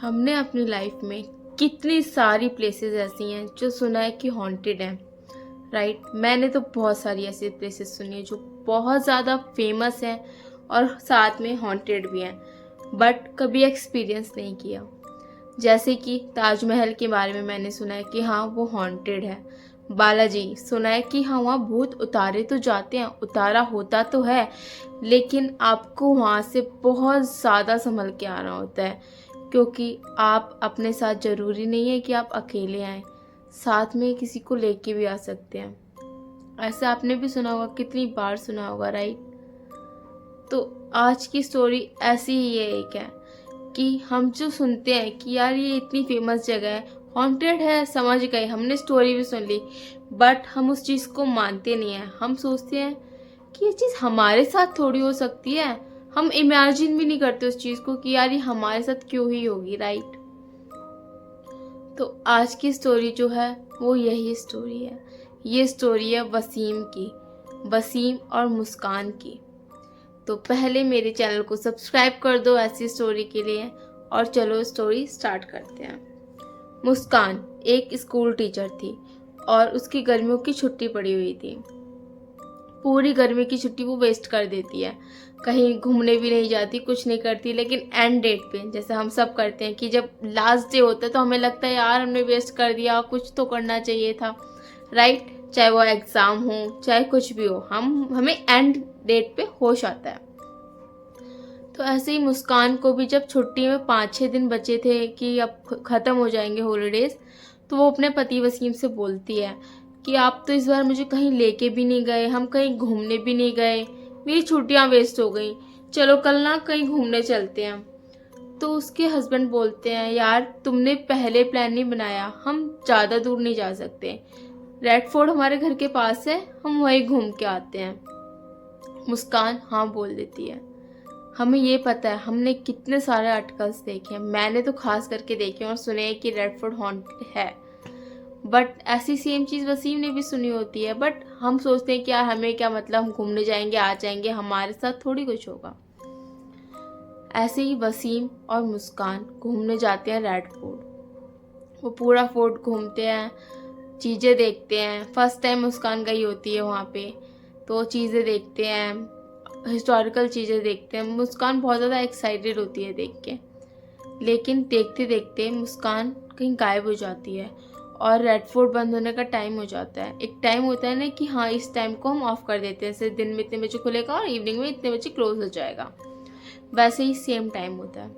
हमने अपनी लाइफ में कितनी सारी प्लेसेस ऐसी हैं जो सुना है कि हॉन्टेड हैं, राइट। मैंने तो बहुत सारी ऐसी प्लेसेस सुनी है जो बहुत ज़्यादा फेमस हैं और साथ में हॉन्टेड भी हैं, बट कभी एक्सपीरियंस नहीं किया। जैसे कि ताजमहल के बारे में मैंने सुना है कि हाँ वो हॉन्टेड है। बालाजी सुना है कि हाँ वहाँ भूत उतारे तो जाते हैं, उतारा होता तो है, लेकिन आपको वहाँ से बहुत ज़्यादा संभल के आना होता है, क्योंकि आप अपने साथ ज़रूरी नहीं है कि आप अकेले आएँ, साथ में किसी को लेके भी आ सकते हैं। ऐसा आपने भी सुना होगा, कितनी बार सुना होगा, राइट। तो आज की स्टोरी ऐसी ही है, एक है कि हम जो सुनते हैं कि यार ये इतनी फेमस जगह है, हॉन्टेड है, समझ गए, हमने स्टोरी भी सुन ली, बट हम उस चीज़ को मानते नहीं हैं। हम सोचते हैं कि ये चीज़ हमारे साथ थोड़ी हो सकती है। हम इमेजिन भी नहीं करते उस चीज़ को कि यार ये हमारे साथ क्यों ही होगी, राइट। तो आज की स्टोरी जो है वो यही स्टोरी है। ये स्टोरी है वसीम की, वसीम और मुस्कान की। तो पहले मेरे चैनल को सब्सक्राइब कर दो ऐसी स्टोरी के लिए, और चलो स्टोरी स्टार्ट करते हैं। मुस्कान एक स्कूल टीचर थी और उसकी गर्मियों की छुट्टी पड़ी हुई थी। पूरी गर्मी की छुट्टी वो वेस्ट कर देती है, कहीं घूमने भी नहीं जाती, कुछ नहीं करती, लेकिन एंड डेट पे जैसे हम सब करते हैं कि जब लास्ट डे होता है तो हमें लगता है यार हमने वेस्ट कर दिया, कुछ तो करना चाहिए था, राइट। चाहे वो एग्ज़ाम हो चाहे कुछ भी हो, हमें एंड डेट पे होश आता है। तो ऐसे ही मुस्कान को भी जब छुट्टी में 5-6 दिन बचे थे कि अब ख़त्म हो जाएंगे हॉलीडेज़, तो वो अपने पति वसीम से बोलती है कि आप तो इस बार मुझे कहीं लेके भी नहीं गए, हम कहीं घूमने भी नहीं गए, मेरी छुट्टियां वेस्ट हो गई, चलो कल ना कहीं घूमने चलते हैं। तो उसके हस्बैंड बोलते हैं यार तुमने पहले प्लान नहीं बनाया, हम ज़्यादा दूर नहीं जा सकते, रेड फोर्ट हमारे घर के पास है, हम वहीं घूम के आते हैं। मुस्कान हाँ बोल देती है। हमें ये पता है, हमने कितने सारे आर्टिकल्स देखे हैं, मैंने तो खास करके देखे और सुने हैं कि रेड फोर्ट हॉन्टेड है, बट ऐसी सेम चीज़ वसीम ने भी सुनी होती है। बट हम सोचते हैं कि यार हमें क्या मतलब, हम घूमने जाएंगे आ जाएंगे, हमारे साथ थोड़ी कुछ होगा। ऐसे ही वसीम और मुस्कान घूमने जाते हैं रेड फोर्ट। वो पूरा फोर्ट घूमते हैं, चीज़ें देखते हैं। फर्स्ट टाइम मुस्कान गई होती है वहाँ पे, तो चीज़ें देखते हैं, हिस्टोरिकल चीज़ें देखते हैं। मुस्कान बहुत ज़्यादा एक्साइटेड होती है देख के, लेकिन देखते देखते मुस्कान कहीं गायब हो जाती है और रेड फोर्ट बंद होने का टाइम हो जाता है। एक टाइम होता है ना कि हाँ इस टाइम को हम ऑफ कर देते हैं, जैसे दिन में इतने बजे खुलेगा और इवनिंग में इतने बजे क्लोज हो जाएगा, वैसे ही सेम टाइम होता है।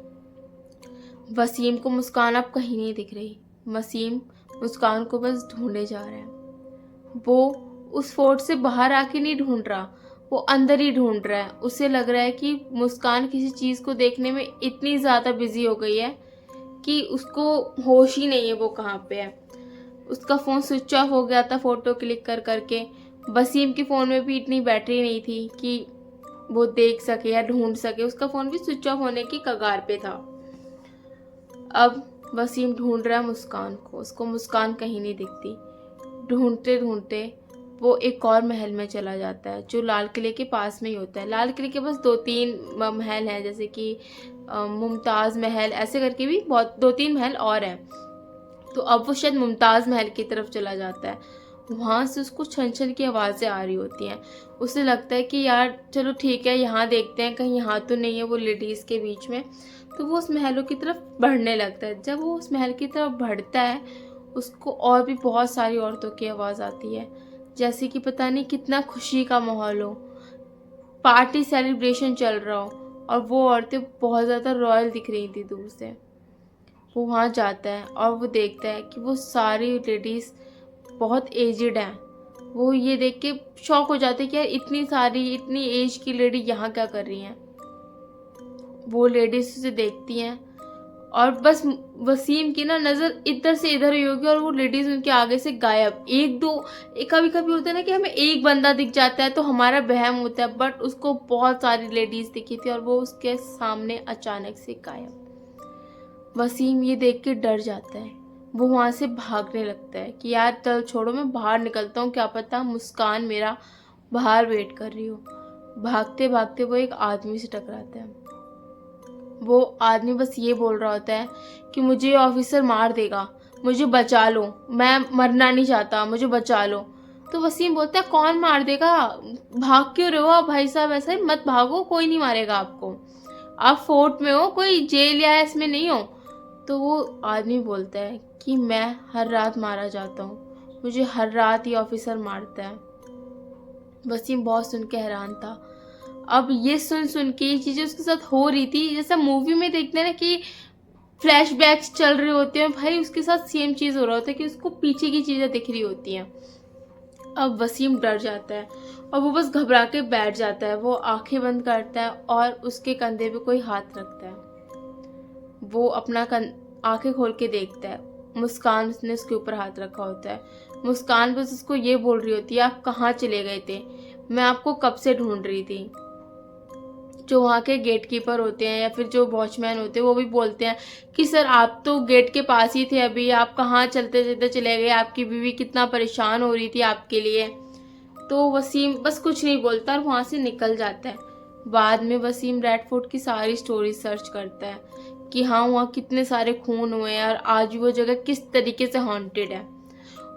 वसीम को मुस्कान अब कहीं नहीं दिख रही। वसीम मुस्कान को बस ढूंढे जा रहा है। वो उस फोर्ट से बाहर आके नहीं ढूंढ रहा, वो अंदर ही ढूंढ रहा है। उसे लग रहा है कि मुस्कान किसी चीज़ को देखने में इतनी ज़्यादा बिजी हो गई है कि उसको होश ही नहीं है वो कहाँ पे है। उसका फ़ोन स्विच ऑफ हो गया था फ़ोटो क्लिक कर करके। वसीम के फ़ोन में भी इतनी बैटरी नहीं थी कि वो देख सके या ढूंढ सके, उसका फ़ोन भी स्विच ऑफ होने की कगार पे था। अब वसीम ढूंढ रहा है मुस्कान को, उसको मुस्कान कहीं नहीं दिखती। ढूंढते ढूंढते वो एक और महल में चला जाता है जो लाल किले के पास में ही होता है। लाल किले के पास 2-3 महल हैं, जैसे कि मुमताज़ महल, ऐसे करके भी बहुत 2-3 महल और हैं। तो अब वो शायद मुमताज़ महल की तरफ चला जाता है। वहाँ से उसको छन छन की आवाज़ें आ रही होती हैं। उसे लगता है कि यार चलो ठीक है, यहाँ देखते हैं कहीं यहाँ तो नहीं है वो लेडीज़ के बीच में। तो वो उस महलों की तरफ बढ़ने लगता है। जब वो उस महल की तरफ बढ़ता है, उसको और भी बहुत सारी औरतों की आवाज़ आती है, जैसे कि पता नहीं कितना खुशी का माहौल हो, पार्टी सेलिब्रेशन चल रहा हो, और वो औरतें बहुत ज़्यादा रॉयल दिख रही थी दूर से। वो वहाँ जाता है और वो देखता है कि वो सारी लेडीज़ बहुत एजड हैं। वो ये देख के शॉक हो जाते हैं कि यार इतनी सारी इतनी एज की लेडी यहाँ क्या कर रही हैं। वो लेडीज उसे देखती हैं और बस वसीम की ना नज़र इधर से इधर ही होगी और वो लेडीज़ उनके आगे से गायब। एक दो कभी कभी होता है ना कि हमें एक बंदा दिख जाता है तो हमारा वहम होता है, बट उसको बहुत सारी लेडीज़ दिखी थी और वो उसके सामने अचानक से गायब। वसीम ये देख के डर जाता है। वो वहाँ से भागने लगता है कि यार चल छोड़ो, मैं बाहर निकलता हूँ, क्या पता मुस्कान मेरा बाहर वेट कर रही हो। भागते भागते वो एक आदमी से टकराता है। वो आदमी बस ये बोल रहा होता है कि मुझे ये ऑफिसर मार देगा, मुझे बचा लो, मैं मरना नहीं चाहता, मुझे बचा लो। तो वसीम बोलता है कौन मार देगा, भाग क्यों रहे हो आप भाई साहब, ऐसा ही मत भागो, कोई नहीं मारेगा आपको, आप फोर्ट में हो, कोई जेल या इसमें नहीं हो। तो वो आदमी बोलता है कि मैं हर रात मारा जाता हूँ, मुझे हर रात ये ऑफिसर मारता है। वसीम बहुत सुन के हैरान था। अब ये सुन सुन के ये चीज़ें उसके साथ हो रही थी, जैसा मूवी में देखते हैं ना कि फ्लैशबैक्स चल रहे होते हैं, भाई उसके साथ सेम चीज़ हो रहा होता है कि उसको पीछे की चीज़ें दिख रही होती हैं। अब वसीम डर जाता है और वो बस घबरा के बैठ जाता है। वो आंखें बंद करता है और उसके कंधे पे कोई हाथ रखता है। वो अपना आंखें खोल के देखता है, मुस्कान उसने उसके ऊपर हाथ रखा होता है। मुस्कान बस उसको ये बोल रही होती है आप कहाँ चले गए थे, मैं आपको कब से ढूंढ रही थी। जो वहाँ के गेट कीपर होते हैं या फिर जो वॉचमैन होते हैं वो भी बोलते हैं कि सर आप तो गेट के पास ही थे, अभी आप कहाँ चलते चलते चले गए, आपकी बीवी कितना परेशान हो रही थी आपके लिए। तो वसीम बस कुछ नहीं बोलता और वहाँ से निकल जाता है। बाद में वसीम रेड फोर्ट की सारी स्टोरी सर्च करता है कि हाँ वहाँ कितने सारे खून हुए हैं और आज भी वो जगह किस तरीके से हॉन्टेड है।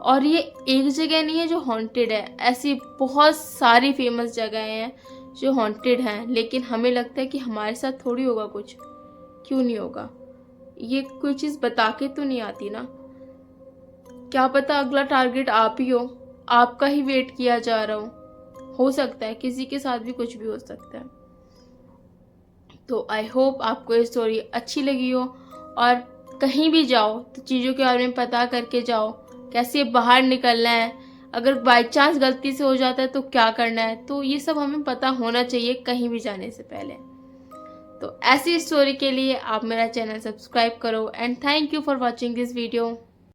और ये एक जगह नहीं है जो हॉन्टेड है, ऐसी बहुत सारी फेमस जगहें हैं जो हॉन्टेड हैं, लेकिन हमें लगता है कि हमारे साथ थोड़ी होगा कुछ। क्यों नहीं होगा, ये कोई चीज़ बता के तो नहीं आती ना। क्या पता अगला टारगेट आप ही हो, आपका ही वेट किया जा रहा हो सकता है किसी के साथ भी कुछ भी हो सकता है। तो आई होप आपको ये स्टोरी अच्छी लगी हो, और कहीं भी जाओ तो चीज़ों के बारे में पता करके जाओ, कैसे बाहर निकलना है, अगर बाई चांस गलती से हो जाता है तो क्या करना है, तो ये सब हमें पता होना चाहिए कहीं भी जाने से पहले। तो ऐसी स्टोरी के लिए आप मेरा चैनल सब्सक्राइब करो, and thank you for watching this video.